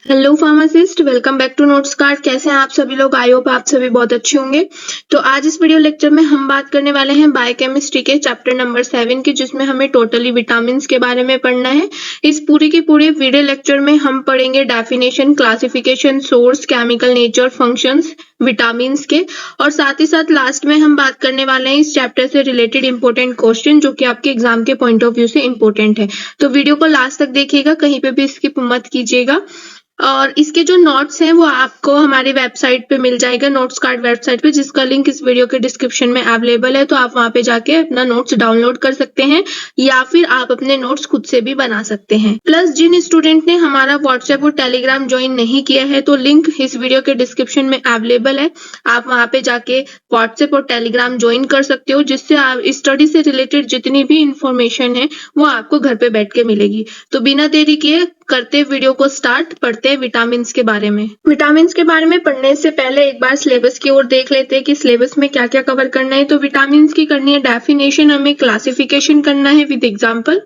Hello pharmacist, welcome back to notes card. कैसे हैं आप सभी लोग? आई होप आप सभी बहुत अच्छे होंगे। तो आज इस वीडियो लेक्चर में हम बात करने वाले हैं बायोकेमिस्ट्री के चैप्टर नंबर 7 की, जिसमें हमें टोटली विटामिन के बारे में पढ़ना है। इस पूरी की पूरी वीडियो लेक्चर में हम पढ़ेंगे definition, classification, source, chemical nature, functions vitamin के, और साथ ही साथ लास्ट में हम बात करने वाले हैं इस चैप्टर से रिलेटेड इंपॉर्टेंट क्वेश्चन जो कि आपके एग्जाम के पॉइंट ऑफ व्यू से इंपॉर्टेंट है। तो वीडियो को लास्ट तक देखिएगा, कहीं पे भी स्किप मत कीजिएगा। और इसके जो नोट्स हैं वो आपको हमारी वेबसाइट पे मिल जाएगा, नोट्स कार्ड वेबसाइट पे, जिसका लिंक इस वीडियो के डिस्क्रिप्शन में अवेलेबल है। तो आप वहां पे जाके अपना नोट्स डाउनलोड कर सकते हैं या फिर आप अपने नोट्स खुद से भी बना सकते हैं। प्लस जिन स्टूडेंट ने हमारा व्हाट्सएप और टेलीग्राम ज्वाइन नहीं किया है तो लिंक इस वीडियो के डिस्क्रिप्शन में अवेलेबल है। आप वहां पे जाके व्हाट्सएप और टेलीग्राम ज्वाइन कर सकते हो, जिससे आप स्टडी से रिलेटेड जितनी भी इंफॉर्मेशन है वो आपको घर पे बैठ के मिलेगी। तो बिना देरी किए करते वीडियो को स्टार्ट, पढ़ते हैं विटामिन के बारे में। विटामिन के बारे में पढ़ने से पहले एक बार सिलेबस की ओर देख लेते हैं कि सिलेबस में क्या क्या कवर करना है। तो विटामिन की करनी है डेफिनेशन, हमें क्लासिफिकेशन करना है with example,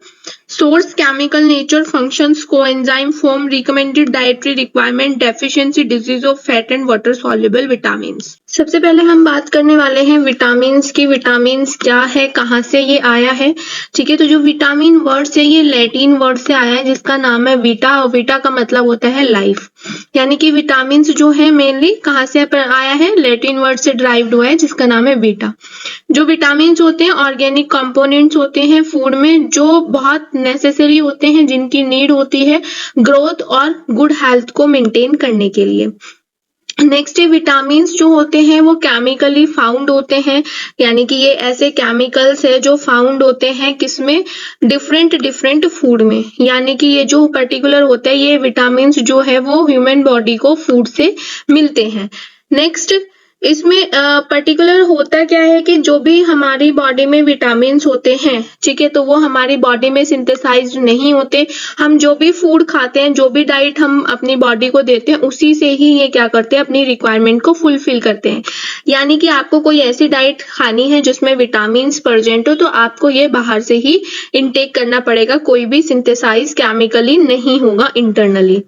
source, chemical nature, functions, coenzyme, form, recommended dietary requirement, deficiency, disease of fat and water soluble vitamin. सबसे पहले हम बात करने वाले हैं विटामिन की। विटामिन क्या है, कहाँ से ये आया है? ठीक है, तो जो विटामिन वर्ड है ये लैटिन वर्ड से आया है जिसका नाम है वीटा, और वीटा का मतलब होता है लाइफ। यानी कि विटामिन जो है मेनली कहाँ से आया है, लैटिन वर्ड से ड्राइव्ड हुआ है जिसका नाम है वीटा। जो विटामिन होते हैं ऑर्गेनिक कंपोनेंट्स होते हैं फूड में, जो बहुत नेसेसरी होते हैं, जिनकी नीड होती है ग्रोथ और गुड हेल्थ को मेंटेन करने के लिए। नेक्स्ट विटामिन जो होते हैं वो केमिकली फाउंड होते हैं, यानी कि ये ऐसे केमिकल्स है जो फाउंड होते हैं किसमें, डिफरेंट फूड में। यानी कि ये जो पर्टिकुलर होता है ये विटामिन जो है वो ह्यूमन बॉडी को फूड से मिलते हैं। नेक्स्ट इसमें पर्टिकुलर होता क्या है कि जो भी हमारी बॉडी में विटामिन होते हैं, ठीक है, तो वो हमारी बॉडी में सिंथेसाइज नहीं होते। हम जो भी फूड खाते हैं, जो भी डाइट हम अपनी बॉडी को देते हैं, उसी से ही ये क्या करते हैं, अपनी रिक्वायरमेंट को फुलफिल करते हैं। यानी कि आपको कोई ऐसी डाइट खानी है जिसमें विटामिन प्रेजेंट हो तो आपको ये बाहर से ही इनटेक करना पड़ेगा, कोई भी सिंथेसाइज केमिकली नहीं होगा इंटरनली।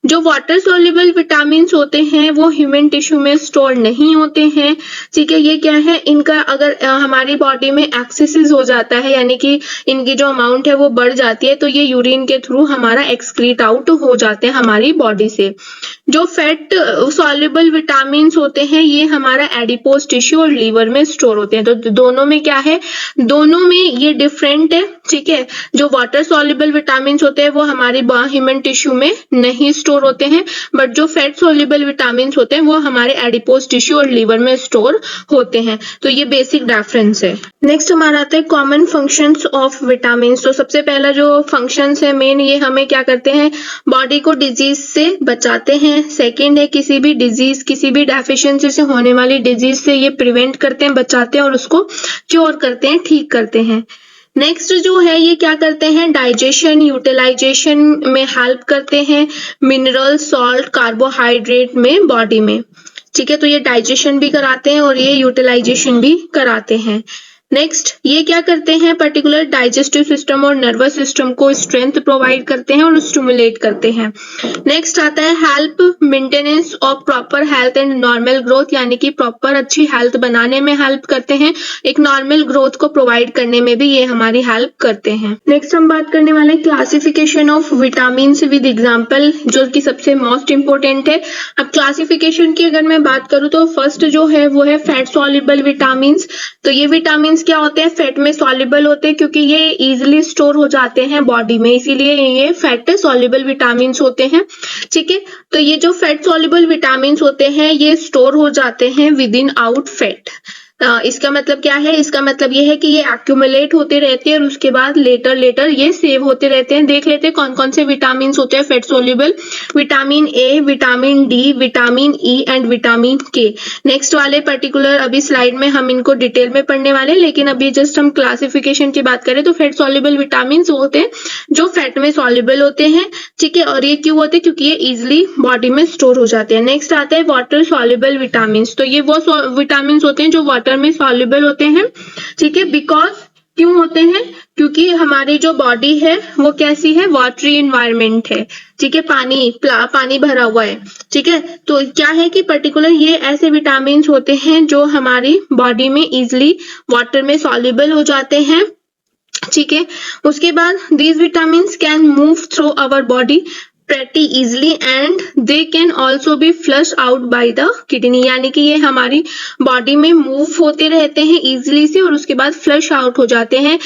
जो वाटर सोल्यूबल विटामिन होते हैं वो ह्यूमन टिश्यू में स्टोर नहीं होते हैं, ठीक है। ये क्या है, इनका अगर हमारी बॉडी में एक्सेसिस हो जाता है, यानी कि इनकी जो अमाउंट है वो बढ़ जाती है, तो ये यूरिन के थ्रू हमारा एक्सक्रीट आउट हो जाते हैं हमारी बॉडी से। जो फैट सॉल्युबल विटामिन होते हैं ये हमारा एडिपोज टिश्यू और लीवर में स्टोर होते हैं। तो दोनों में क्या है, दोनों में ये डिफरेंट है, ठीक है। जो वाटर सॉल्युबल विटामिन होते हैं वो हमारी ह्यूमन टिश्यू में नहीं स्टोर होते हैं, बट जो फैट सॉल्युबल विटामिन होते हैं वो हमारे एडिपोज टिश्यू और लीवर में स्टोर होते हैं। तो ये बेसिक डिफरेंस है। नेक्स्ट हमारा आता है कॉमन फंक्शंस ऑफ विटामिन। तो सबसे पहला जो फंक्शंस है मेन, ये हमें क्या करते हैं, बॉडी को डिजीज से बचाते हैं। सेकेंड है किसी भी डिजीज, किसी भी डेफिशिएंसी से होने वाली डिजीज से ये प्रिवेंट करते हैं, बचाते हैं और उसको क्योर करते हैं, ठीक करते हैं। नेक्स्ट जो है ये क्या करते हैं, डाइजेशन, यूटिलाइजेशन में हेल्प करते हैं, मिनरल, सॉल्ट, कार्बोहाइड्रेट में बॉडी में, ठीक है। तो ये डाइजेशन भी कराते हैं और ये यूटिलाइजेशन भी कराते हैं। नेक्स्ट ये क्या करते हैं, पर्टिकुलर डाइजेस्टिव सिस्टम और नर्वस सिस्टम को स्ट्रेंथ प्रोवाइड करते हैं और स्टिमुलेट करते हैं। नेक्स्ट आता है help maintenance of proper health and normal growth, यानी कि प्रॉपर अच्छी हेल्थ बनाने में हेल्प करते हैं, एक नॉर्मल ग्रोथ को प्रोवाइड करने में भी ये हमारी हेल्प करते हैं। नेक्स्ट हम बात करने वाले classification of vitamin with example, जो कि सबसे मोस्ट इंपोर्टेंट है। अब क्लासिफिकेशन की अगर मैं बात करूं तो फर्स्ट जो है वो है फैट सॉल्युबल विटामिन। तो ये विटामिन क्या होते हैं, फैट में सॉल्युबल होते हैं क्योंकि ये इजीली स्टोर हो जाते हैं बॉडी में, इसीलिए ये फैट सॉल्युबल विटामिन होते हैं, ठीक है। तो ये जो फैट सॉल्युबल विटामिन होते हैं ये स्टोर हो जाते हैं विद इन आउट फैट। इसका मतलब क्या है, इसका मतलब ये है कि ये एक्यूमुलेट होते रहते हैं और उसके बाद लेटर ये सेव होते रहते हैं। देख लेते हैं कौन कौन से विटामिन होते हैं fat soluble, vitamin A, vitamin D, vitamin E and vitamin के। नेक्स्ट वाले पर्टिकुलर अभी स्लाइड में हम इनको डिटेल में पढ़ने वाले हैं, लेकिन अभी जस्ट हम क्लासिफिकेशन की बात करें तो फैट सोल्यूबल विटामिन होते हैं जो फैट में सॉल्युबल होते हैं, ठीक है। और ये क्यों होते हैं, क्योंकि ये इजिली बॉडी में स्टोर हो जाते हैं। नेक्स्ट आता है वाटर सॉल्युबल विटामिन। तो ये वो विटामिन होते हैं जो वाटर में सॉल्युबल होते हैं, ठीक है। बिकॉज क्यों होते हैं, क्योंकि हमारी जो बॉडी है वो कैसी है, वाटरी इन्वायरमेंट है, ठीक है, पानी भरा हुआ है, ठीक है। तो क्या है कि पर्टिकुलर ये ऐसे विटामिन होते हैं जो हमारी बॉडी में इजिली वाटर में सॉल्युबल हो जाते हैं, ठीक है। उसके बाद these vitamins can move through our body pretty easily and they can also be flushed out by the kidney, यानी कि ये हमारी बॉडी में मूव होते रहते हैं इजीली से और उसके बाद फ्लश आउट हो जाते हैं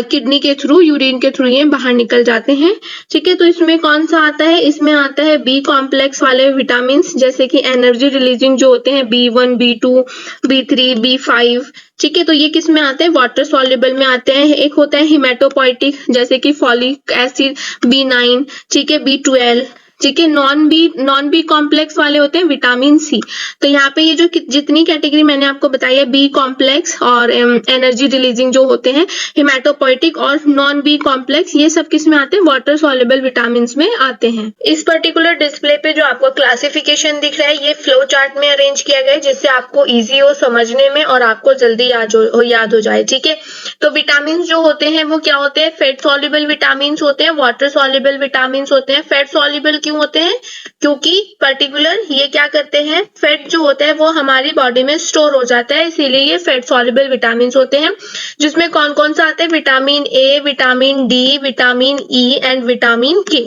किडनी के थ्रू, यूरिन के थ्रू ये बाहर निकल जाते हैं, ठीक है। तो इसमें कौन सा आता है, इसमें आता है बी कॉम्प्लेक्स वाले विटामिन, जैसे कि एनर्जी रिलीजिंग जो होते हैं B1, B2, B3, B5, ठीक है। तो ये किस में आते हैं, वाटर सॉल्युबल में आते हैं। एक होता है हिमेटोपोइटिक, जैसे कि फॉलिक एसिड B9, ठीक है, B12, ठीक है। नॉन बी कॉम्प्लेक्स वाले होते हैं विटामिन सी। तो यहाँ पे ये जो जितनी कैटेगरी मैंने आपको बताई है, बी कॉम्प्लेक्स और एनर्जी रिलीजिंग जो होते हैं, हिमेटोपोइटिक और नॉन बी कॉम्प्लेक्स, ये सब किस में आते हैं, वाटर सॉल्युबल विटामिन में आते हैं। इस पर्टिकुलर डिस्प्ले पे जो आपको क्लासिफिकेशन दिख रहा है, ये फ्लो चार्ट में अरेंज किया गया है जिससे आपको इजी हो समझने में और आपको जल्दी याद हो जाए, ठीक है। तो विटामिन जो होते हैं वो क्या होते हैं, फैट सॉल्युबल विटामिन होते हैं, वाटर सॉल्युबल विटामिन होते हैं। फैट सॉल्युबल क्यों होते हैं, क्योंकि पर्टिकुलर ये क्या करते हैं, फैट जो होता है वो हमारी बॉडी में स्टोर हो जाता है, इसीलिए ये फैट सॉल्युबल विटामिन होते हैं, जिसमें कौन कौन सा आता है, vitamin A, vitamin D, vitamin E and vitamin के,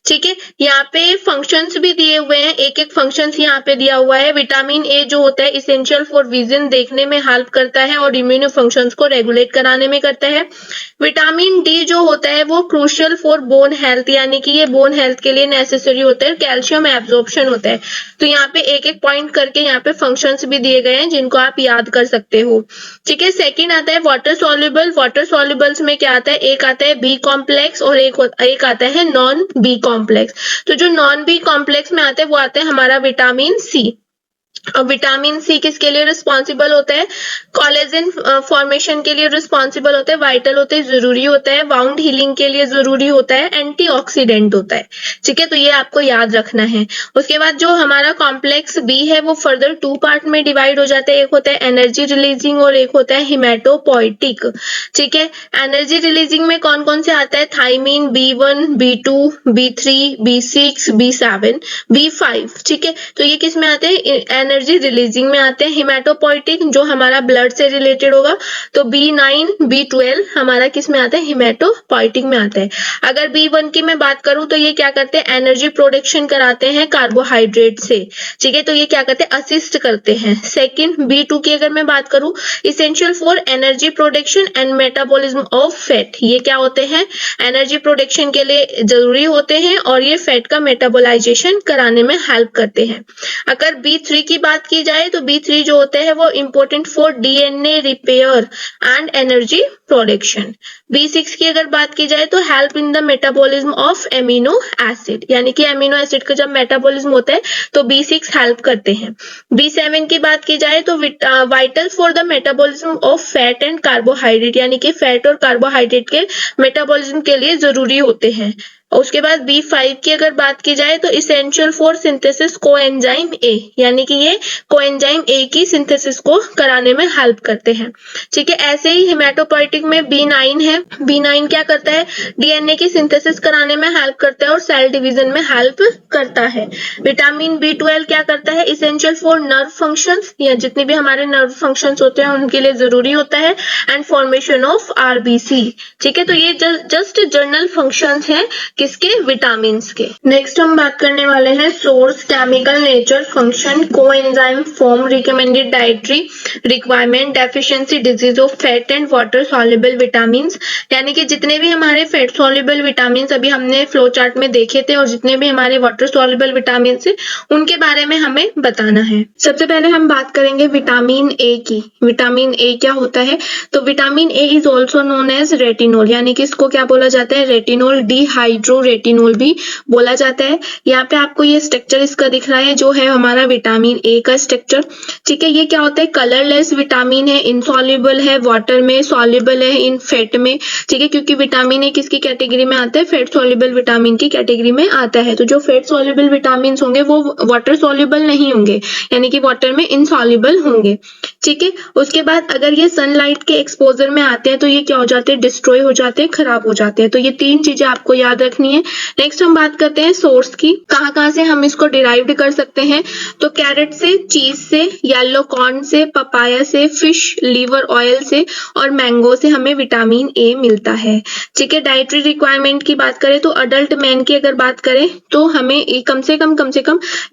ठीक है। यहाँ पे फंक्शंस भी दिए हुए हैं, एक एक फंक्शंस यहाँ पे दिया हुआ है। विटामिन ए जो होता है इसेंशियल फॉर विजन, देखने में हेल्प करता है और इम्यून फंक्शंस को रेगुलेट कराने में करता है। विटामिन डी जो होता है वो क्रूशियल फॉर बोन हेल्थ, यानी कि ये बोन हेल्थ के लिए नेसेसरी होता है, कैल्शियम एब्जॉर्प्शन होता है। तो यहाँ पे एक एक पॉइंट करके यहाँ पे फंक्शंस भी दिए गए हैं जिनको आप याद कर सकते हो, ठीक है। सेकेंड आता है वाटर सॉल्युबल। वाटर सॉल्युबल्स में क्या आता है, एक आता है बी कॉम्प्लेक्स और एक आता है नॉन बी कॉम्प्लेक्स। तो जो नॉन बी कॉम्प्लेक्स में आता है वो आता है हमारा विटामिन सी। अब विटामिन सी किसके लिए रिस्पॉन्सिबल होता है, कोलेजन फॉर्मेशन के लिए रिस्पॉन्सिबल होता है, वाइटल होता है, जरूरी होता है, वाउंड हीलिंग के लिए जरूरी होता है, एंटीऑक्सीडेंट होता है, ठीक है। तो ये आपको याद रखना है। उसके बाद जो हमारा कॉम्प्लेक्स बी है वो फर्दर 2 पार्ट में डिवाइड हो जाता है, एक होता है एनर्जी रिलीजिंग और एक होता है हिमेटोपोइटिक, ठीक है। एनर्जी रिलीजिंग में कौन कौन से आता है, thymine B1, B2, B3, B6, B7, B5, ठीक है। तो ये किस में आते हैं, एनर्जी रिलीजिंग में आते हैं। हिमेटोपोइटिक जो हमारा ब्लड से रिलेटेड होगा, तो B9, B12 हमारा किस में आता है, हिमेटोपोइटिक में आता है। अगर B1 की मैं बात करूं तो ये क्या करते हैं, एनर्जी प्रोडक्शन कराते हैं कार्बोहाइड्रेट से, ठीक है। तो ये क्या करते हैं, असिस्ट करते हैं। सेकंड B2 की अगर मैं बात करूं, essential for energy production and metabolism of fat, ये क्या होते हैं, एनर्जी प्रोडक्शन के लिए जरूरी होते हैं और ये फैट का मेटाबोलाइजेशन कराने में हेल्प करते हैं। अगर B3 की बात की जाए तो B3 जो होते हैं वो important for DNA repair and energy production. B6 की अगर बात की जाए तो help in the metabolism of amino acid, यानी कि एमिनो एसिड का जब मेटाबॉलिज्म होता है तो B6 हेल्प करते हैं। B7 की बात की जाए तो vital for the metabolism of fat and carbohydrate, यानी कि फैट और कार्बोहाइड्रेट के मेटाबॉलिज्म के लिए जरूरी होते हैं। उसके बाद B5 की अगर बात की जाए तो essential for synthesis coenzyme A, यानी कि ये कोएंजाइम ए की सिंथेसिस को कराने में हेल्प करते हैं, ठीक है। ऐसे ही हिमेटोपोइटिक में B9 है। B9 क्या करता है, डीएनए की सिंथेसिस कराने में हेल्प करता है और सेल डिवीजन में हेल्प करता है। विटामिन B12 क्या करता है, इसेंशियल फॉर नर्व फंक्शंस, या जितने भी हमारे नर्व फंक्शंस होते हैं उनके लिए जरूरी होता है, एंड फॉर्मेशन ऑफ RBC, ठीक है। तो ये जस्ट जर्नल फंक्शंस हैं किसके, विटामिन के। नेक्स्ट हम बात करने वाले हैं source, chemical nature, function, coenzyme, form, recommended dietary requirement, deficiency, disease of fat and water soluble vitamins, यानी कि जितने भी हमारे फैट सॉल्युबल विटामिन्स अभी हमने फ्लो चार्ट में देखे थे और जितने भी हमारे वाटर सॉल्युबल विटामिन्स है उनके बारे में हमें बताना है। सबसे पहले हम बात करेंगे विटामिन ए की। विटामिन ए क्या होता है, तो vitamin A is also known as retinol, यानी कि इसको क्या बोला जाता है, रेटिनोल, डिहाइड्रोरेटिनोल भी बोला जाता है। यहाँ पे आपको ये स्ट्रक्चर इसका दिख रहा है जो है हमारा विटामिन ए का स्ट्रक्चर, ठीक है। ये क्या होता है, कलरलेस विटामिन है, इनसॉल्युबल है वाटर में, सॉल्युबल है इन फैट में, ठीक है। क्योंकि विटामिन ए किसकी कैटेगरी में आता है, फैट सॉल्युबल विटामिन की कैटेगरी में आता है। तो जो फैट सॉल्युबल विटामिन होंगे वो वाटर सॉल्युबल नहीं होंगे, यानी कि वाटर में इनसॉल्युबल होंगे, ठीक है। उसके बाद अगर ये सनलाइट के एक्सपोजर में आते हैं तो ये क्या हो जाते हैं, डिस्ट्रॉय हो जाते हैं, खराब हो जाते हैं। तो ये तीन चीजें आपको याद रखनी रखनी है। नेक्स्ट हम बात करते हैं सोर्स की, कहाँ से हम इसको डिराइव्ड कर सकते हैं। तो कैरेट से, चीज से, येलो कॉर्न से, पपाया से, फिश लीवर ऑयल से और मैंगो से हमें विटामिन ए मिलता है। ठीक है, डाइटरी रिक्वायरमेंट की बात करें तो अडल्ट मैन की अगर बात करें तो हमें कम से कम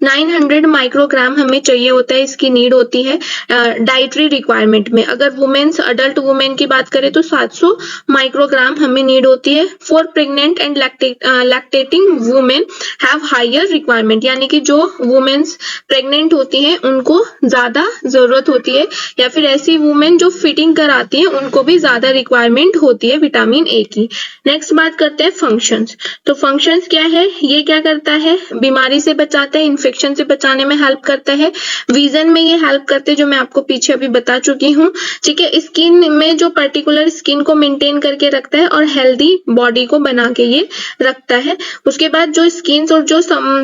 900 माइक्रोग्राम हमें चाहिए होता है, इसकी नीड होती है डाइटरी रिक्वायरमेंट में। अगर वुमेन्स, अडल्ट वुमेन की बात करें तो 700 माइक्रोग्राम हमें नीड होती है। For pregnant and lactating women have higher requirement, यानी कि जो वुमेन्स प्रेग्नेंट होती हैं उनको ज्यादा जरूरत होती है, या फिर ऐसी वुमेन जो फीडिंग कराती हैं उनको भी ज्यादा रिक्वायरमेंट होती है विटामिन ए की। नेक्स्ट बात करते हैं फंक्शंस। तो फंक्शंस क्या है, ये क्या करता है, बीमारी से बचाता है, इन्फेक्शन से बचाने में हेल्प करता है, विजन में ये हेल्प करते हैं जो मैं आपको पीछे अभी बता चुकी हूँ। ठीक है, स्किन में जो पर्टिकुलर स्किन को मेंटेन करके रखता है और हेल्दी बॉडी को बना के ये रखता है। उसके बाद जो स्किन और जो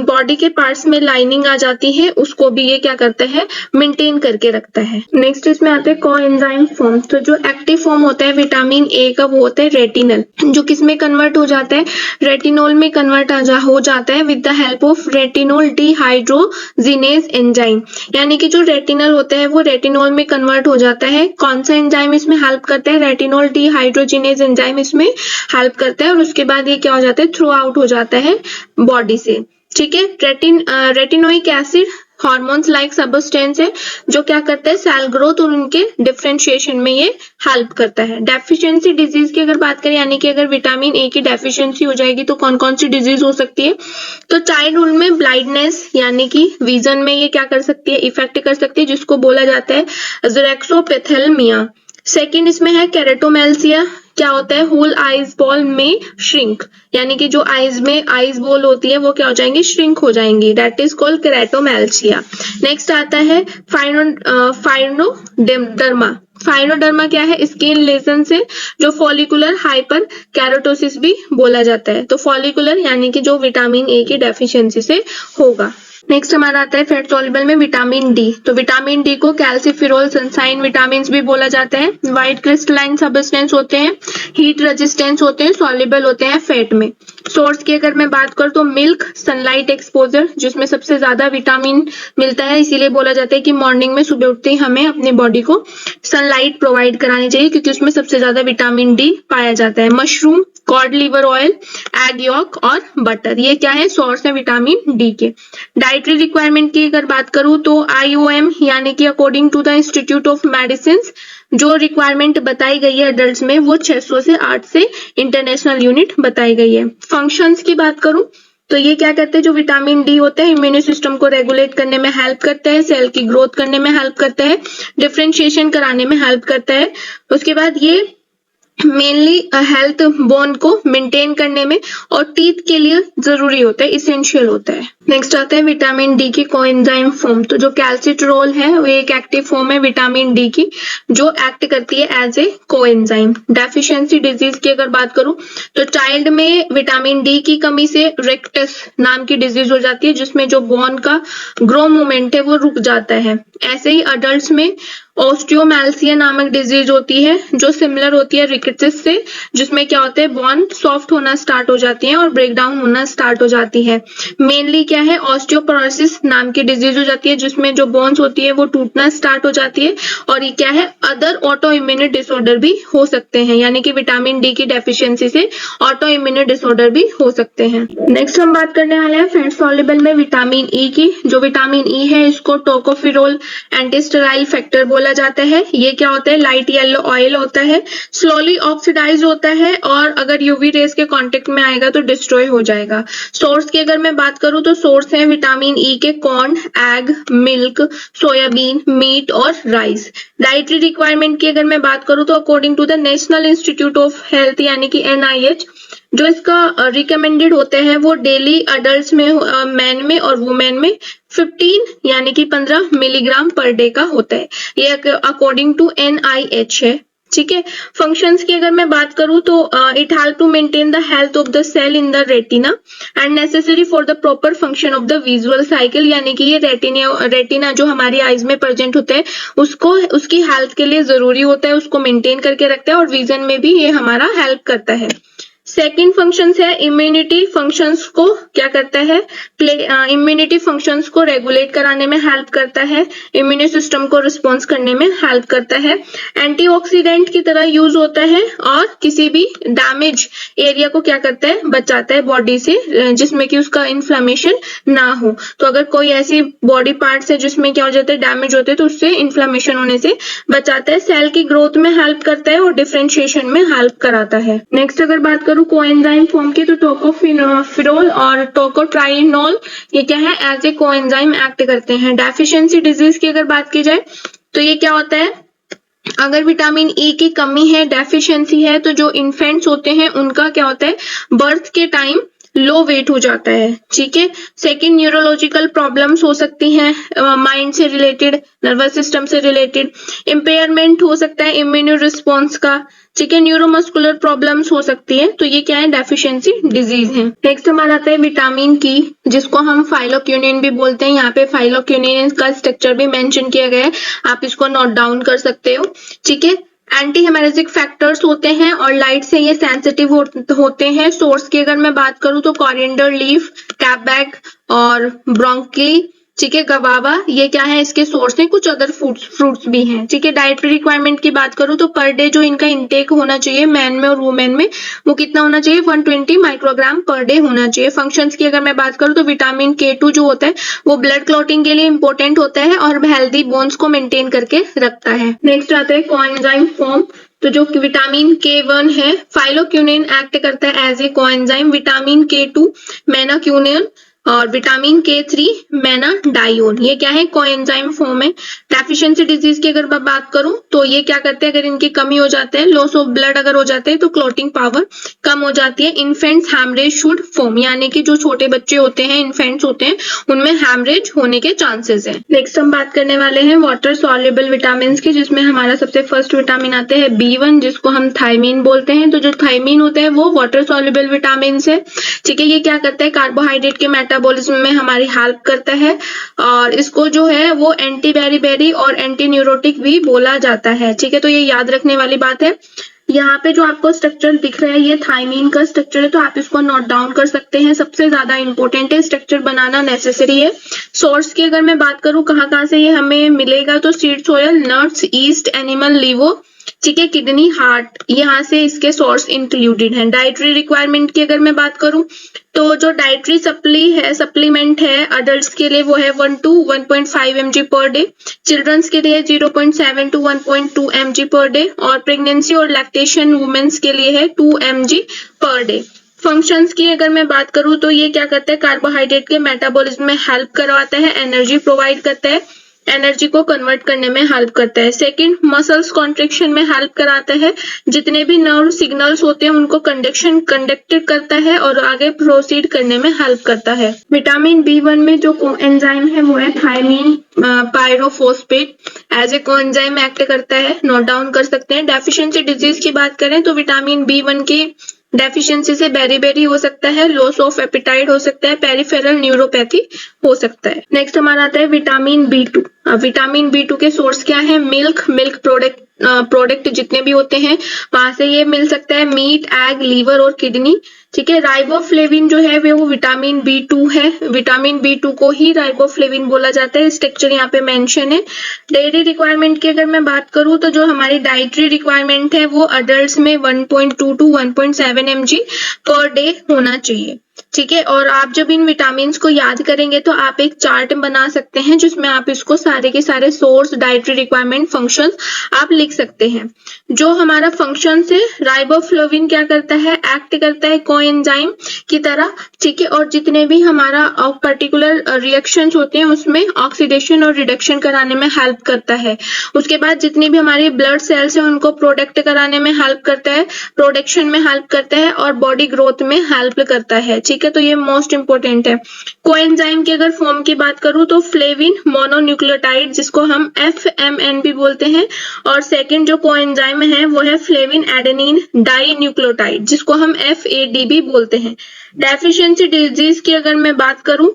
बॉडी के पार्ट्स में लाइनिंग आ जाती है उसको भी ये क्या करता है, मेंटेन करके रखता है। नेक्स्ट इसमें आते हैं कोएंजाइम फॉर्म। तो जो एक्टिव फॉर्म होता है विटामिन ए का वो होता है रेटिनल, जो किसमें कन्वर्ट हो जाता है, रेटिनॉल में कन्वर्ट हो जाता है with the help of retinol dehydrogenase enzyme. यानी कि जो रेटिनल होता है वो रेटिनॉल में कन्वर्ट हो जाता है। कौन सा एंजाइम इसमें हेल्प करता है, रेटिनॉल डिहाइड्रोजिनेज एंजाइम इसमें हेल्प करता है, और उसके बाद ये क्या हो जाता है, थ्रू आउट हो जाता है बॉडी से। ठीक है, retinoic acid hormones like substance है जो क्या करता है, सेल ग्रोथ और उनके डिफरेंशिएशन में ये हेल्प करता है। डेफिशिएंसी डिजीज की अगर बात करें, यानी कि अगर विटामिन ए की डेफिशिएंसी हो जाएगी तो कौन कौन सी डिजीज हो सकती है। तो चाइल्डहुड में ब्लाइंडनेस यानी कि विजन में ये क्या कर सकती है, इफेक्ट कर सकती है, जिसको बोला जाता है ज़ोरेक्सोपेथेल्मिया। सेकंड इसमें है केरेटोमेल्सिया, क्या होता है, होल आइज बॉल में श्रिंक, यानी कि जो आइज में आइज बॉल होती है वो क्या हो जाएंगी, श्रिंक हो जाएंगी, दैट इज कॉल्ड केरेटोमेल्सिया। नेक्स्ट आता है फाइनोडर्मा। फाइनोडर्मा क्या है, स्किन लेजन से जो फॉलिकुलर हाइपर कैरोटोसिस भी बोला जाता है। तो फॉलिकुलर यानी कि जो विटामिन ए की डेफिशिएंसी से होगा। नेक्स्ट हमारा आता है फैट सॉल्युबल में विटामिन डी। तो विटामिन डी को कैल्सिफेरॉल सनसाइन विटामिन भी बोला जाता है। व्हाइट क्रिस्टलाइन सब्सटेंस होते हैं, हीट रेजिस्टेंस होते हैं, सॉल्युबल होते हैं फैट में। सोर्स की अगर मैं बात करूं तो मिल्क, सनलाइट एक्सपोजर जिसमें सबसे ज्यादा विटामिन मिलता है, इसीलिए बोला जाता है कि मॉर्निंग में सुबह उठते ही हमें अपनी बॉडी को सनलाइट प्रोवाइड करानी चाहिए क्योंकि उसमें सबसे ज्यादा विटामिन डी पाया जाता है। Mushroom, cod liver oil, egg yolk और बटर, ये क्या है, सोर्स है विटामिन डी के। डाइटरी रिक्वायरमेंट की अगर बात करूं तो IOM यानी कि according to the institute of medicine जो रिक्वायरमेंट बताई गई है अडल्ट में वो 600 से 8 से इंटरनेशनल यूनिट बताई गई है। फंक्शंस की बात करूं तो ये क्या करते हैं, जो विटामिन डी होता है इम्यून सिस्टम को रेगुलेट करने में हेल्प करता है, सेल की ग्रोथ करने में हेल्प करता है, डिफरेंशिएशन कराने में हेल्प करता है। उसके बाद ये मेनली हेल्थ बोन को मेंटेन करने में और टीथ के लिए जरूरी होता है, इसेंशियल होता है। नेक्स्ट आता है विटामिन डी की कोएंजाइम फॉर्म। तो जो कैल्सिट्रोल है वो एक एक्टिव फॉर्म है विटामिन डी की जो एक्ट करती है as a coenzyme. Deficiency disease की अगर बात करूं तो चाइल्ड में विटामिन डी की कमी से रेक्टस नाम की डिजीज हो जाती है जिसमें जो बोन का ग्रो मूवमेंट है वो रुक जाता है। ऐसे ही अडल्ट में ऑस्टियोमैल्सिया नामक डिजीज होती है जो सिमिलर होती है रिकेट्स से, जिसमें क्या होता है, बोन सॉफ्ट होना स्टार्ट हो जाती है और ब्रेक डाउन होना स्टार्ट हो जाती है। मेनली क्या है, ऑस्टियोपोरोसिस नाम की डिजीज हो जाती है जिसमें जो बोन्स होती है वो टूटना स्टार्ट हो जाती है। और ये क्या है, अदर ऑटो इम्यून डिसऑर्डर भी हो सकते हैं, यानी कि विटामिन डी की डेफिशिएंसी से ऑटो इम्यून डिसऑर्डर भी हो सकते हैं। नेक्स्ट हम बात करने वाले हैं फैट सॉल्युबल में विटामिन ई की। जो विटामिन ई है इसको टोकोफेरोल एंटीस्टेराइल फैक्टर बोला जाता है। ये क्या होता है, लाइट येलो ऑयल होता है, स्लोली ऑक्सीडाइज होता है और अगर यूवी रेज के कांटेक्ट में आएगा तो डिस्ट्रॉय हो जाएगा। सोर्स की अगर मैं बात करूं तो सोर्स है विटामिन ई के corn, egg, milk, soybean, meat और राइस। डाइटरी रिक्वायरमेंट की अगर मैं बात करूं तो according to the national institute of health यानी कि NIH जो इसका रिकमेंडेड होते हैं वो डेली अडल्ट में, मैन में और वुमेन में 15 यानी कि 15 मिलीग्राम पर डे का होता है। ये अकॉर्डिंग टू NIH है। ठीक है, फंक्शंस की अगर मैं बात करूं तो it help to maintain the health of the cell in the retina and necessary for the proper function of the visual cycle, यानी कि ये रेटिना जो हमारी आईज में प्रेजेंट होता है उसको उसकी हेल्थ के लिए जरूरी होता है, उसको मेंटेन करके रखता है और विजन में भी ये हमारा हेल्प करता है। सेकंड फंक्शंस है इम्यूनिटी फंक्शंस को क्या करता है, इम्यूनिटी फंक्शंस को रेगुलेट कराने में हेल्प करता है, इम्यून सिस्टम को रिस्पॉन्स करने में हेल्प करता है, एंटीऑक्सीडेंट की तरह यूज होता है और किसी भी डैमेज एरिया को क्या करता है, बचाता है बॉडी से, जिसमें कि उसका इन्फ्लेमेशन ना हो। तो अगर कोई ऐसी बॉडी पार्ट्स है जिसमें क्या हो जाता है, डैमेज होते हैं, तो उससे इन्फ्लेमेशन होने से बचाता है, सेल की ग्रोथ में हेल्प करता है और डिफरेंशिएशन में हेल्प कराता है। नेक्स्ट अगर बात करूं कोएंजाइम फॉर्म की, तो टोकोफिरोल और टोकोट्राइनोल ये क्या है, एज ए कोएंजाइम एक्ट करते हैं। डेफिशिएंसी डिजीज की अगर बात की जाए तो ये क्या होता है, अगर विटामिन ई की कमी है, डेफिशिएंसी है, तो जो इन्फेंट्स होते हैं उनका क्या होता है, बर्थ के टाइम लो वेट हो जाता है। ठीक है। सेकंड, न्यूरोलॉजिकल प्रॉब्लम्स हो सकती हैं, माइंड से रिलेटेड, नर्वस सिस्टम से रिलेटेड, इम्पेयरमेंट हो सकता है इम्यून रिस्पॉन्स का। ठीक है। न्यूरोमस्कुलर प्रॉब्लम्स हो सकती है। तो ये क्या है, डेफिशिएंसी डिजीज है। नेक्स्ट हमारा आता है विटामिन की, जिसको हम फाइलोक्यूनिन भी बोलते हैं। यहाँ पे फाइलोक्यूनिन का स्ट्रक्चर भी मेंशन किया गया है, आप इसको नोट डाउन कर सकते हो। ठीक है। एंटी हेमरेजिक फैक्टर्स होते हैं और लाइट से ये सेंसिटिव होते हैं। सोर्स की अगर मैं बात करूं तो कॉरिएंडर लीफ, कैपबैक और ब्रोंकली, ठीक है, गवावा, ये क्या है, इसके सोर्स हैं। कुछ अदर फ्रूट्स भी हैं। ठीक है। डाइटरी रिक्वायरमेंट की बात करूं तो पर डे जो इनका इंटेक होना चाहिए मैन में और वुमेन में, वो कितना होना चाहिए, 120 माइक्रोग्राम पर डे होना चाहिए। फंक्शंस की अगर मैं बात करूं तो विटामिन K2 जो होता है वो ब्लड क्लॉटिंग के लिए इंपॉर्टेंट होता है और हेल्दी बोन्स को मेंटेन करके रखता है। नेक्स्ट आता है कोएंजाइम फॉर्म। तो जो विटामिन K1 है, फाइलोक्यूनिन एक्ट करता है as a coenzyme, vitamin K2 menaquinone और विटामिन K3 मेनाडायोन, ये क्या है, कोएंजाइम फॉर्म है। डेफिशिएंसी डिजीज की अगर मैं बात करूं तो ये क्या करते हैं, अगर इनकी कमी हो जाता है, लॉस ऑफ ब्लड अगर हो जाते हैं, तो क्लॉटिंग पावर कम हो जाती है। इन्फेंट्स हैमरेज शुड फॉर्म, यानी कि जो छोटे बच्चे होते हैं, इन्फेंट्स होते हैं, उनमें हैमरेज होने के चांसेस हैं। नेक्स्ट हम बात करने वाले हैं वाटर सॉल्युबल विटामिन की, जिसमें हमारा सबसे फर्स्ट विटामिन आते हैं B1, जिसको हम थायमीन बोलते हैं। तो जो थायमीन होता है वो वाटर सॉल्युबल विटामिन है। ठीक है। ये क्या करता है, कार्बोहाइड्रेट के मेटाबॉलिज्म में हमारी हेल्प करता है और इसको जो है वो एंटी बेरीबेरी और एंटी न्यूरोटिक भी बोला जाता है। ठीक है। तो ये याद रखने वाली बात है। यहाँ पे जो आपको स्ट्रक्चर दिख रहा है ये थायमीन का स्ट्रक्चर है, तो आप इसको नोट डाउन कर सकते हैं। सबसे ज्यादा इंपॉर्टेंट है, स्ट्रक्चर बनाना नेसेसरी है। सोर्स की अगर मैं बात करूं कहाँ से ये हमें मिलेगा, तो seeds oil, nuts, yeast, animal liver, ठीक है, किडनी, हार्ट, यहाँ से इसके सोर्स इंक्लूडेड हैं। डाइटरी रिक्वायरमेंट की अगर मैं बात करूं तो जो डाइटरी सप्लीमेंट है अडल्ट्स के लिए वो है 1 to 1.5 mg per day, childrens के लिए 0.7 to 1.2 mg पर डे और प्रेगनेंसी और लैक्टेशन वुमेन्स के लिए है 2 mg पर डे। फंक्शंस की अगर मैं बात करूं तो ये क्या करता है, कार्बोहाइड्रेट के मेटाबॉलिज्म में हेल्प करवाता है, एनर्जी प्रोवाइड करता है, एनर्जी को कन्वर्ट करने में हेल्प करता है। सेकंड, मसल्स कॉन्ट्रैक्शन में हेल्प कराता है, जितने भी नर्व सिग्नल्स होते हैं उनको कंडक्टेड करता है और आगे प्रोसीड करने में हेल्प करता है। विटामिन B1 में जो कोएंजाइम है वो है thiamine pyrophosphate, as a coenzyme act करता है, नोट डाउन कर सकते हैं। डेफिशिएंसी डिजीज की बात करें तो विटामिन B1 की डेफिशिएंसी से बेरीबेरी हो सकता है, लॉस ऑफ एपेटाइट हो सकता है, पेरिफेरल न्यूरोपैथी हो सकता है। नेक्स्ट हमारा आता है विटामिन B2। विटामिन B2 के सोर्स क्या है, मिल्क प्रोडक्ट जितने भी होते हैं वहां से ये मिल सकता है, मीट, एग, लीवर और किडनी। ठीक है। राइबोफ्लेविन जो है वो विटामिन B2 है, विटामिन B2 को ही राइबोफ्लेविन बोला जाता है, स्ट्रक्चर यहाँ पे मेंशन है। डेयरी रिक्वायरमेंट की अगर मैं बात करूं तो जो हमारी डाइटरी रिक्वायरमेंट है वो अडल्ट्स में 1.2 to 1.7 mg पर डे होना चाहिए। ठीक है। और आप जब इन विटामिन को याद करेंगे तो आप एक चार्ट बना सकते हैं जिसमें आप इसको सारे के सारे सोर्स, डाइटरी रिक्वायरमेंट, फंक्शंस आप लिख सकते हैं। जो हमारा फंक्शन है, राइबोफ्लेविन क्या करता है, एक्ट करता है कोएंजाइम की तरह। ठीक है। और जितने भी हमारा पर्टिकुलर रिएक्शंस होते हैं उसमें ऑक्सीडेशन और रिडक्शन कराने में हेल्प करता है। उसके बाद जितनी भी हमारी ब्लड सेल्स है उनको प्रोटेक्ट कराने में हेल्प करता है, प्रोटेक्शन में हेल्प करता है और बॉडी ग्रोथ में हेल्प करता है। ठीक है। तो ये मोस्ट इंपोर्टेंट है। कोएंजाइम की अगर फॉर्म की बात करूं तो फ्लेविन मोनोन्यूक्लियोटाइड, जिसको हम FMN भी बोलते हैं, और सेकंड जो कोएंजाइम है वो है फ्लेविन एडेनिन डाई न्यूक्लियोटाइड, जिसको हम FAD भी बोलते हैं। डेफिशिएंसी डिजीज की अगर मैं बात करूं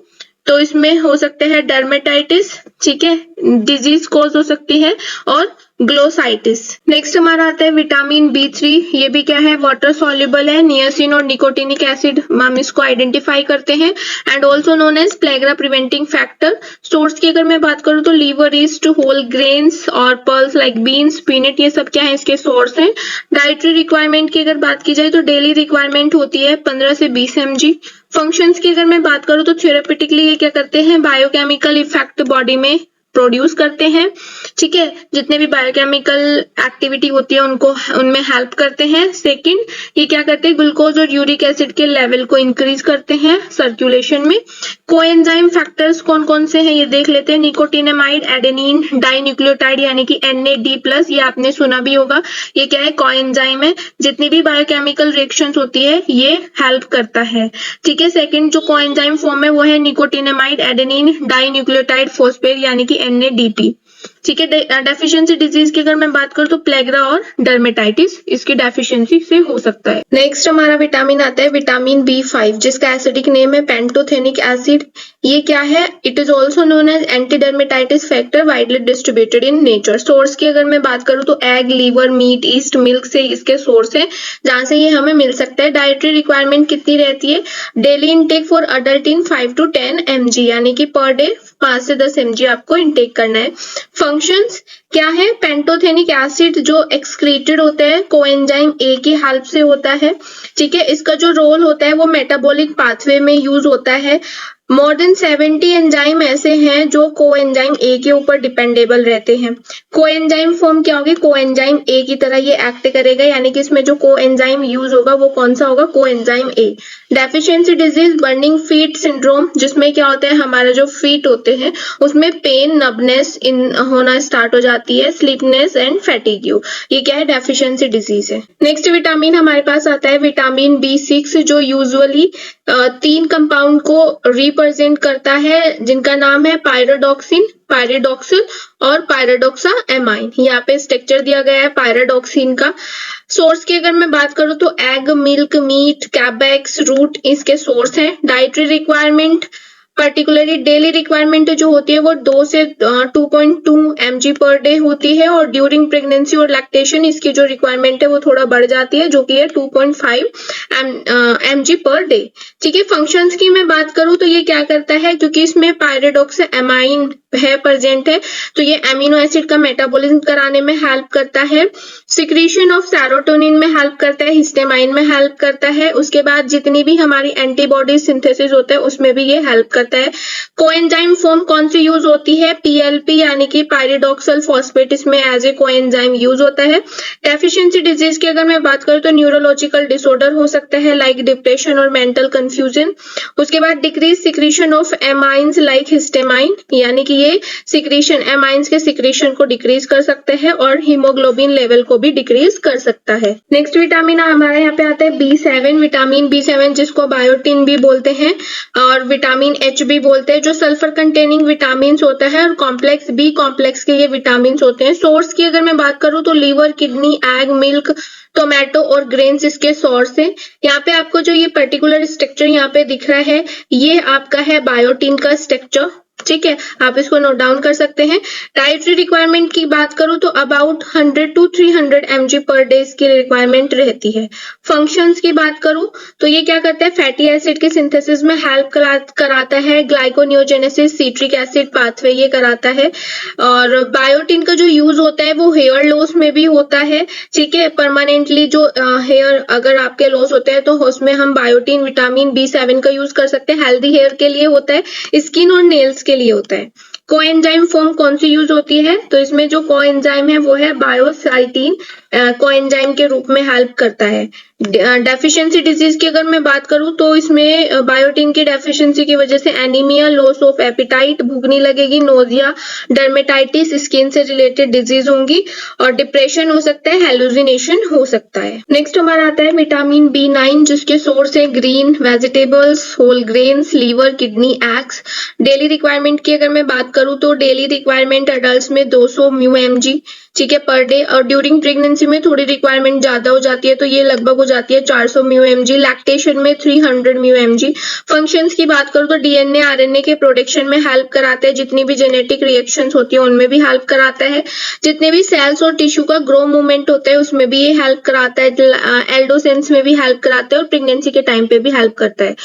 तो इसमें हो सकते हैं डर्मेटाइटिस, ठीक है, डिजीज कॉज हो सकती है, और ग्लोसाइटिस। नेक्स्ट हमारा आता है विटामिन B3। ये भी क्या है, वाटर सॉल्युबल है, नियासिन और निकोटिनिक एसिड हम इसको आइडेंटिफाई करते हैं and also known as pellagra preventing factor. Source की अगर मैं बात करूं तो लीवर ईस्ट, होल ग्रेन्स और पर्ल्स लाइक बीन्स, पीनट, ये सब क्या है इसके सोर्स हैं। डाइटरी रिक्वायरमेंट की अगर बात की जाए तो डेली रिक्वायरमेंट होती है 15 से 20 mg। फंक्शंस की अगर मैं बात करूं तो थेरेपेटिकली ये क्या करते हैं, बायोकेमिकल इफेक्ट बॉडी में प्रोड्यूस करते हैं। ठीक है, जितने भी बायोकेमिकल एक्टिविटी होती है उनको उनमें हेल्प करते हैं। सेकंड, ये क्या करते हैं, ग्लूकोज और यूरिक एसिड के लेवल को इंक्रीज करते हैं सर्कुलेशन में। कोएंजाइम फैक्टर्स कौन कौन से हैं ये देख लेते हैं। निकोटिनामाइड एडेनिन डाइन्यूक्लियोटाइड यानी कि NAD+, ये आपने सुना भी होगा। ये क्या है, कोएंजाइम है, जितनी भी बायोकेमिकल रिएक्शंस होती है ये हेल्प करता है। ठीक है, सेकंड जो कोएंजाइम फॉर्म है वो है निकोटिनामाइड एडेनिन डाइन्यूक्लियोटाइड फॉस्फेट यानी कि NADP। ठीक है, डेफिशिएंसी डिजीज की अगर मैं बात करूं तो प्लेग्रा और डर्मेटाइटिस इसकी डेफिशिएंसी से हो सकता है। नेक्स्ट हमारा विटामिन आता है विटामिन B5, जिसका एसिडिक नेम है पैंटोथेनिक एसिड। ये क्या है, it is also known as anti dermatitis factor, widely distributed in nature. Source की अगर मैं बात करूं तो egg, liver, meat, yeast, milk से इसके सोर्स है जहां से ये हमें मिल सकता है। डाइटरी रिक्वायरमेंट कितनी रहती है, daily intake for adult 5 to 10 mg यानी कि पर डे 5 से 10 mg आपको इनटेक करना है। फंक्शंस क्या है, पेंटोथेनिक एसिड जो एक्सक्रीटेड होता है कोएंजाइम A की हेल्प से होता है। ठीक है, इसका जो रोल होता है वो मेटाबॉलिक पाथवे में यूज होता है। मोर देन 70 एंजाइम ऐसे हैं जो कोएंजाइम A के ऊपर डिपेंडेबल रहते हैं। कोएंजाइम फॉर्म क्या होगी, कोएंजाइम A की तरह ये एक्ट करेगा, यानी कि इसमें जो कोएंजाइम यूज होगा वो कौन सा होगा, coenzyme A। Deficiency disease, burning feet syndrome, जिसमें क्या होता है हमारा जो फीट होते हैं उसमें पेन, नबनेस होना स्टार्ट हो जाती है, स्लीपनेस एंड फैटिग्यू, ये क्या है, डेफिशिएंसी डिजीज है। नेक्स्ट विटामिन हमारे पास आता है विटामिन B6, जो यूजुअली 3 कंपाउंड को रिप्रेजेंट करता है जिनका नाम है पायरोडॉक्सिन, पायरिडॉक्सिल और पायरोडॉक्सा एमाइन। यहाँ पे स्ट्रक्चर दिया गया है पायरोडॉक्सिन का। सोर्स की अगर मैं बात करूं तो एग, मिल्क, मीट, कैबेक्स, रूट इसके सोर्स हैं। Dietary requirement particularly daily requirement जो होती है वो 2 से 2.2 mg पर डे होती है और ड्यूरिंग प्रेगनेंसी और लैक्टेशन इसकी जो रिक्वायरमेंट है वो थोड़ा बढ़ जाती है, जो कि है 2.5 mg पर डे। ठीक है, फंक्शंस की मैं बात करूं तो ये क्या करता है, क्योंकि इसमें पायरिडॉक्सा एमाइन है प्रेजेंट है तो ये एमिनो एसिड का मेटाबॉलिज्म कराने में हेल्प करता है। सिक्रीशन ऑफ सेरोटोनिन में हेल्प करता है, हिस्टामाइन में हेल्प करता है। उसके बाद जितनी भी हमारी एंटीबॉडी सिंथेसिस होता है उसमें भी ये हेल्प करता है। कोएंजाइम फॉर्म कौन सी यूज होती है, PLP यानी कि पायरिडॉक्सल फॉस्फेट, इसमें एज ए कोएंजाइम यूज होता है। डेफिशिएंसी डिजीज की अगर मैं बात करूं तो न्यूरोलॉजिकल डिसऑर्डर हो सकता है लाइक डिप्रेशन और मेंटल कंफ्यूजन। उसके बाद decrease secretion of amines like histamine, यानी कि ये सिक्रीशन एमाइंस के सिक्रीशन को डिक्रीज कर सकते हैं और हीमोग्लोबिन लेवल को भी डिक्रीज कर सकता है। नेक्स्ट विटामिन हमारे यहाँ पे आता है B7, विटामिन B7 जिसको बायोटिन भी बोलते हैं और विटामिन H भी बोलते हैं, जो सल्फर कंटेनिंग विटामिन होता है और कॉम्प्लेक्स B कॉम्प्लेक्स के ये विटामिन होते हैं। सोर्स की अगर मैं बात करूं तो liver, kidney, egg, milk, tomato और ग्रेन्स इसके सोर्स है। यहाँ पे आपको जो ये पर्टिकुलर स्ट्रक्चर यहाँ पे दिख रहा है ये आपका है बायोटिन का स्ट्रक्चर। ठीक है, आप इसको नोट डाउन कर सकते हैं। डाइटरी रिक्वायरमेंट की बात करूं तो about 100 to 300 mg per day इसकी रिक्वायरमेंट रहती है। फंक्शंस की बात करूं तो ये क्या करता है, फैटी एसिड के सिंथेसिस में हेल्प कराता है, ग्लाइकोनियोजेनेसिस, सिट्रिक एसिड पाथवे ये कराता है। और बायोटिन का जो यूज होता है वो हेयर लॉस में भी होता है। ठीक है, परमानेंटली जो हेयर अगर आपके लॉस होते हैं तो उसमें हम बायोटिन विटामिन B7 का यूज कर सकते हैं। हेल्दी हेयर के लिए होता है, स्किन और नेल्स के लिए होता है। कोएंजाइम फॉर्म कौन सी यूज होती है, तो इसमें जो कोएंजाइम है वो है बायोसाइटिन, कोएंजाइम के रूप में हेल्प करता है। डेफिशिएंसी डिजीज की अगर मैं बात करूं तो इसमें बायोटिन की डेफिशिएंसी की वजह से एनीमिया, लॉस ऑफ एपिटाइट, भूख नहीं लगेगी, नोजिया, डर्मेटाइटिस, स्किन से रिलेटेड डिजीज होंगी और डिप्रेशन हो सकता है, हेलुसिनेशन हो सकता है। नेक्स्ट हमारा आता है विटामिन B9 जिसके सोर्स है green vegetables, whole grains, liver, kidney, eggs. Daily requirement की अगर मैं बात करूं तो डेली रिक्वायरमेंट अडल्ट में 200 μmg, ठीक है, पर डे। और ड्यूरिंग प्रेगनेंसी में थोड़ी रिक्वायरमेंट ज्यादा हो जाती है, तो ये लगभग हो जाती है 400 म्यू एम जी। लैक्टेशन में 300 म्यू एम जी। फंक्शंस की बात करूँ तो डीएनए आरएनए के प्रोडक्शन में हेल्प कराते हैं, जितनी भी जेनेटिक रिएक्शंस होती है उनमें भी हेल्प कराता है, जितने भी सेल्स और टिश्यू का ग्रो मूवमेंट होता है उसमें भी ये हेल्प कराता है, एल्डोसेंस में भी हेल्प कराता है और प्रेगनेंसी के टाइम पे भी हेल्प करता है।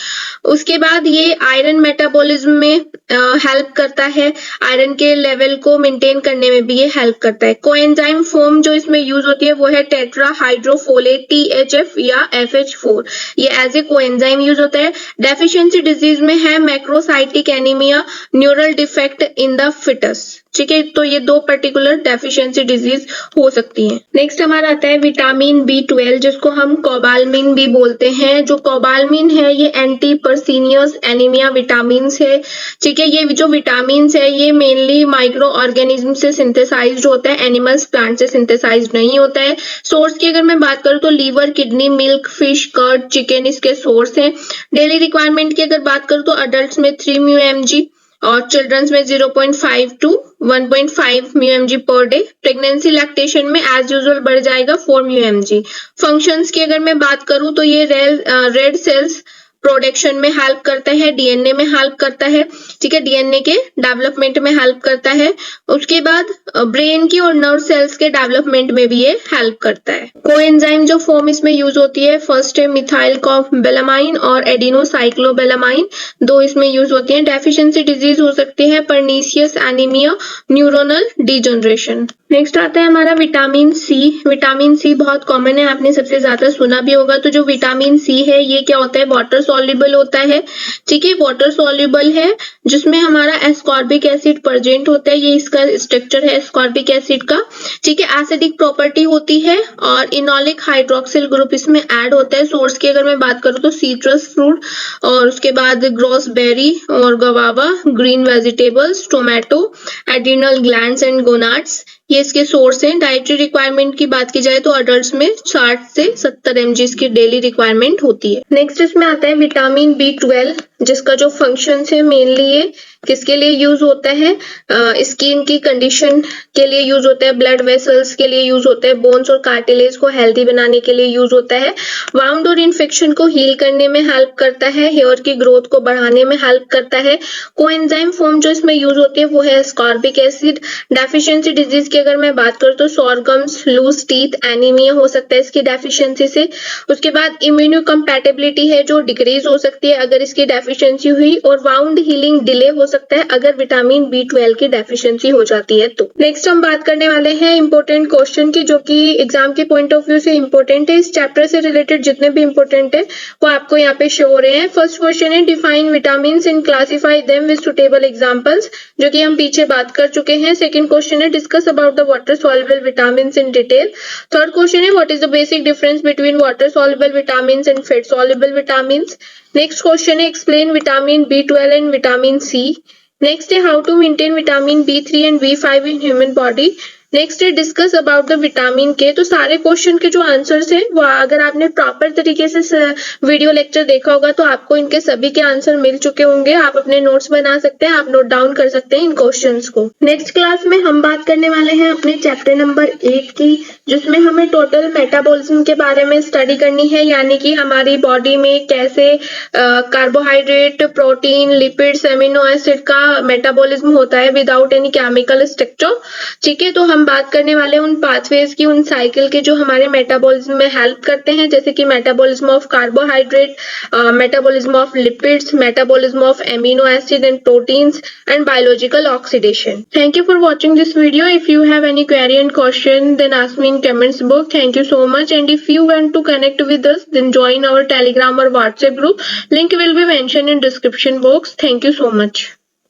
उसके बाद ये आयरन मेटाबॉलिज्म में हेल्प करता है, आयरन के लेवल को मेंटेन करने में भी ये हेल्प करता है। कोएंजाइम फॉर्म जो इसमें यूज होती है वो है टेट्रा हाइड्रोफोलेट THF या FH4, ये एज ए कोएंजाइम यूज होता है। डेफिशिएंसी डिजीज में है macrocytic anaemia, neural defect in the foetus. ठीक है, तो ये दो पर्टिकुलर डेफिशिएंसी डिजीज हो सकती है। नेक्स्ट हमारा आता है विटामिन B12, जिसको हम कोबालमिन भी बोलते हैं। जो कोबालमिन है ये एंटी पर्सीनियस एनीमिया विटामिन है। ठीक है, ये जो विटामिन है ये मेनली माइक्रो ऑर्गेनिज्म से सिंथेसाइज्ड होता है, एनिमल्स प्लांट से सिंथेसाइज्ड नहीं होता है। सोर्स की अगर मैं बात करूँ तो liver, kidney, milk, fish, curd, chicken इसके सोर्स हैं। डेली रिक्वायरमेंट की अगर बात करूँ तो अडल्ट में 3 म्यू एम जी और चिल्ड्रंस में 0.5 to 1.5 mu M G per day. Pregnancy lactation में एज यूजुअल बढ़ जाएगा 4 म्यू एम जी। फंक्शंस की अगर मैं बात करूं तो ये रेड सेल्स प्रोडक्शन में हेल्प करता है, डीएनए में हेल्प करता है। ठीक है, डीएनए के डेवलपमेंट में हेल्प करता है। उसके बाद ब्रेन की और नर्व सेल्स के डेवलपमेंट में भी ये हेल्प करता है। कोएंजाइम जो फॉर्म इसमें यूज होती है, फर्स्ट है मिथाइल कोबेलामाइन और एडिनोसाइक्लोबेलामाइन, दो इसमें यूज होती है। डेफिशिएंसी डिजीज हो सकती है pernicious anaemia, neuronal degeneration. Next आता है हमारा विटामिन सी। विटामिन सी बहुत कॉमन है, आपने सबसे ज्यादा सुना भी होगा। तो जो विटामिन सी है ये क्या होता है, वाटर सॉल्युबल होता है। ठीक है, वाटर सॉल्युबल है जिसमें हमारा एस्कॉर्बिक एसिड प्रेजेंट होता है, ये इसका स्ट्रक्चर है एस्कॉर्बिक एसिड का। ठीक है, एसिडिक प्रॉपर्टी होती है और इनोलिक हाइड्रोक्सिल ग्रुप इसमें ऐड होता है। सोर्स की अगर मैं बात करूँ तो सीट्रस फ्रूट और उसके बाद ग्रोसबेरी और गवावा, green vegetables, tomato, adrenal glands and gonads, ये इसके सोर्स हैं। डाइटरी रिक्वायरमेंट की बात की जाए तो अडल्ट्स में 60 से 70 mg की डेली रिक्वायरमेंट होती है। नेक्स्ट इसमें आता है विटामिन B12, जिसका जो फंक्शन है मेनली ये किसके लिए यूज होता है, स्किन की कंडीशन के लिए यूज होता है, ब्लड वेसल्स के लिए यूज होता है, बोन्स और कार्टिलेज को हेल्दी बनाने के लिए यूज होता है, वाउंड और इन्फेक्शन को हील करने में हेल्प करता है, हेयर की ग्रोथ को बढ़ाने में हेल्प करता है। कोएंजाइम फॉर्म जो इसमें यूज होती है वो है एस्कॉर्बिक एसिड। डेफिशिएंसी डिजीज की अगर मैं बात करूँ तो सॉरगम्स, लूज टीथ, एनीमिया हो सकता है इसकी डेफिशिएंसी से। उसके बाद इम्यूनो कंपैटिबिलिटी है जो डिक्रीज हो सकती है अगर इसकी डेफिशिएंसी हुई, और वाउंड हीलिंग डिले हो सकता है अगर विटामिन B12 की डेफिशिएंसी हो जाती है तो। नेक्स्ट हम बात करने वाले हैं इंपॉर्टेंट क्वेश्चन की, जो कि एग्जाम के पॉइंट ऑफ व्यू से इंपॉर्टेंट है। इस चैप्टर से रिलेटेड जितने भी इंपॉर्टेंट है वो आपको यहाँ पे शो हो रहे हैं। फर्स्ट क्वेश्चन है define vitamin and classify them with suitable examples, जो कि हम पीछे बात कर चुके हैं। सेकंड क्वेश्चन है discuss about the water soluble vitamins in detail. Third question है what is the basic difference between water soluble vitamins and fat soluble vitamins. Next question है explain vitamin B12 and vitamin C। Next है how to maintain vitamin B3 and B5 in human body. Next है discuss about the vitamin K। तो सारे question के जो answers हैं वो अगर आपने प्रॉपर तरीके से वीडियो लेक्चर देखा होगा तो आपको इनके सभी के आंसर मिल चुके होंगे। आप अपने नोट्स बना सकते हैं, आप नोट डाउन कर सकते हैं इन क्वेश्चंस को। नेक्स्ट क्लास में हम बात करने वाले हैं अपने चैप्टर नंबर 8 की, जिसमें हमें टोटल मेटाबॉलिज्म के बारे में स्टडी करनी है, यानी कि हमारी बॉडी में कैसे carbohydrate, protein, lipids, amino acid का मेटाबॉलिज्म होता है विदाउट एनी केमिकल स्ट्रक्चर। ठीक है, तो हम बात करने वाले हैं उन पाथवेज की, उन साइकिल के जो हमारे मेटाबॉलिज्म में हेल्प करते हैं, जैसे कि metabolism of carbohydrate, metabolism of lipids, metabolism of amino acid and proteins and biological oxidation. Thank you for watching this video. If you have any query and question, then ask me in comments box. Thank you so much. And if you want to connect with us, then join our Telegram or WhatsApp group. Link will be mentioned in description box. Thank you so much.